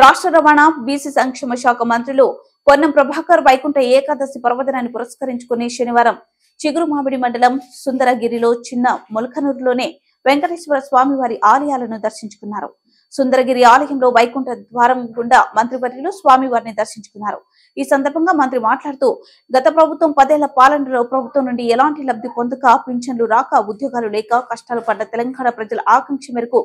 రాష్ట్ర రవాణా బీసీ సంక్షేమ శాఖ మంత్రులు పొన్నం ప్రభాకర్ వైకుంఠ ఏకాదశి పర్వదినాన్ని పురస్కరించుకుని శనివారం చిగురుమామిడి మండలం సుందరగిరిలో చిన్న మొలకనూరులోనే వెంకటేశ్వర స్వామి వారి ఆలయాలను దర్శించుకున్నారు. సుందరగిరి ఆలయంలో వైకుంఠ ద్వారం గుండా మంత్రివర్యులు స్వామివారిని దర్శించుకున్నారు. ఈ సందర్భంగా మంత్రి మాట్లాడుతూ గత ప్రభుత్వం 10 ఏళ్ల పాలనలో ప్రభుత్వం నుండి ఎలాంటి లబ్ధి పొందక, పింఛన్లు రాక, ఉద్యోగాలు లేక కష్టాలు పడ్డ తెలంగాణ ప్రజల ఆకాంక్ష మేరకు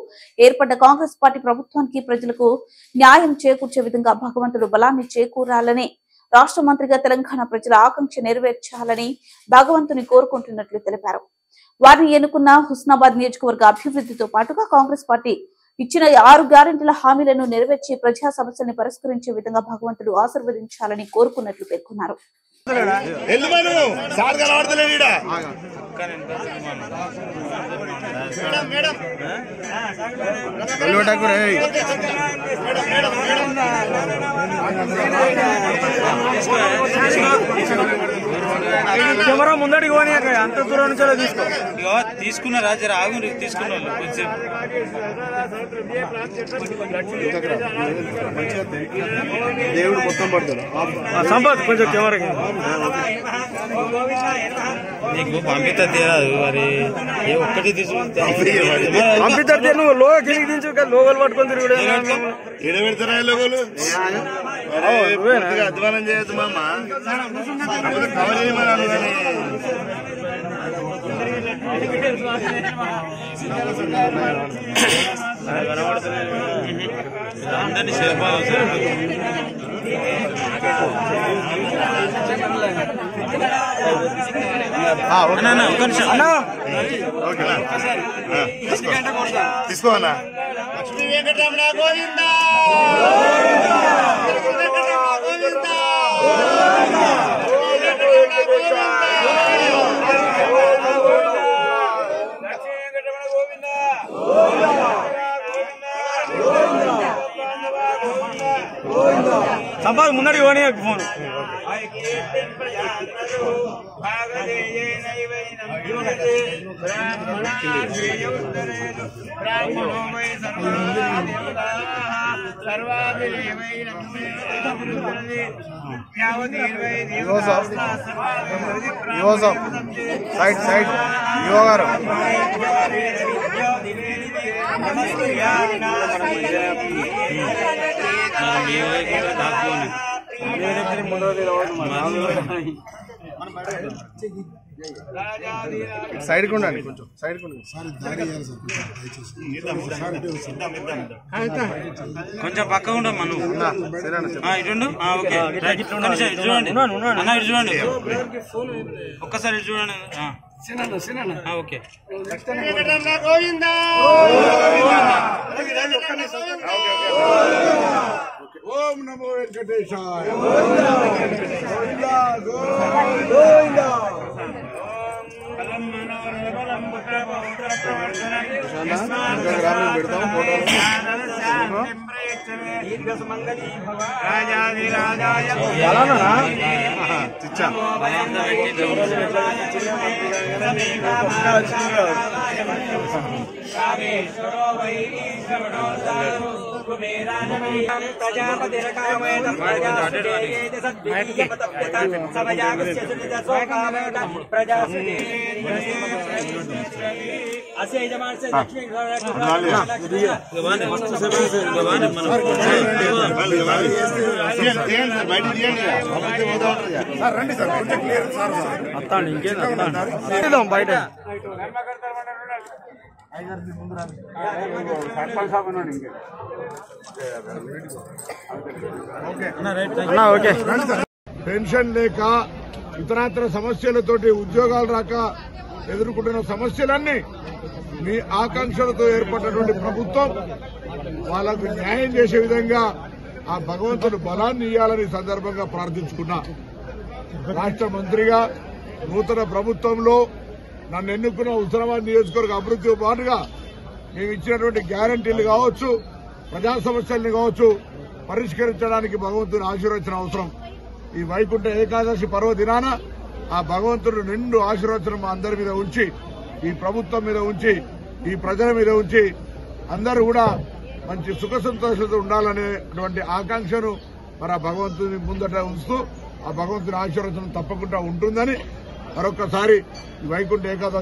ఏర్పడ్డ కాంగ్రెస్ పార్టీ ప్రభుత్వానికి ప్రజలకు న్యాయం చేకూర్చే విధంగా భగవంతుడు బలాన్ని చేకూరాలని, రాష్ట్ర మంత్రిగా తెలంగాణ ప్రజల ఆకాంక్ష నెరవేర్చాలని భగవంతుని కోరుకుంటున్నట్లు తెలిపారు. వారిని ఎన్నుకున్న హుస్నాబాద్ నియోజకవర్గ అభివృద్ధితో పాటుగా కాంగ్రెస్ పార్టీ ఇచ్చిన 6 గ్యారెంటీల హామీలను నెరవేర్చి ప్రజా సమస్యల్ని పరిష్కరించే విధంగా భగవంతుడు ఆశీర్వదించాలని కోరుకున్నట్లు పేర్కొన్నారు. కెమెరా ముందడికి పోనీ అంత దూరం నుంచి తీసుకో తీసుకున్నారా జర ఆగు తీసుకున్నా దేవుడు మొత్తం పడతాడు సంపత్ కొంచెం కెమెరాకి నీకు పంపిస్తుంది మరి ఒక్కటి పంపిస్తుంది నువ్వు లోగో కిందికి దించు లోగోలు పట్టుకొని తిరుగుడు ఎడ పెడతారా లోగోలు అధ్వానం చేయొద్దు మామ కవర్ చేయమని అందరినీ సేప తీసుకోవాలా లక్ష్మీ వెంకటరమణ గోవిందా సంపద ముందడికి పోనీ ఫోన్ సైడ్ సైడ్ యువ గారు సైడ్ ఉండండి కొంచెం సైడ్ కొంచెం పక్క ఉండమ్మా నువ్వు ఇటుండు ఓకే చూడండి అన్న ఇటు చూడండి ఒక్కసారి ఇటు చూడండి ఓకే ఓం నమో వెంకటేశాయ బయట పెన్షన్ లేక ఇతరత్ర సమస్యలతోటి ఉద్యోగాలు రాక ఎదుర్కొంటున్న సమస్యలన్నీ మీ ఆకాంక్షలతో ఏర్పడినటువంటి ప్రభుత్వం వాళ్ళకు న్యాయం చేసే విధంగా ఆ భగవంతుడు బలాన్ని ఇవ్వాలని సందర్భంగా ప్రార్థించుకున్నా. రాష్ట్ర మంత్రిగా నూతన ప్రభుత్వంలో నన్ను ఎన్నుకున్న హుస్నాబాద్ నియోజకవర్గ అభివృద్ధితో పాటుగా మేము ఇచ్చినటువంటి గ్యారంటీలు కావచ్చు, ప్రజా సమస్యల్ని కావచ్చు పరిష్కరించడానికి భగవంతుని ఆశీర్వచన అవసరం. ఈ వైకుంఠ ఏకాదశి పర్వదినాన ఆ భగవంతుడు నిండు ఆశీర్వచనం మా అందరి మీద ఉంచి, ఈ ప్రభుత్వం మీద ఉంచి, ఈ ప్రజల మీద ఉంచి అందరూ కూడా మంచి సుఖ సంతోషాలతో ఉండాలనేటువంటి ఆకాంక్షను మరి ఆ భగవంతుని ముందట ఉంచుతూ ఆ భగవంతుని ఆశీర్వచనం తప్పకుండా ఉంటుందని మరొకసారి వైకుంఠ ఏకాదశి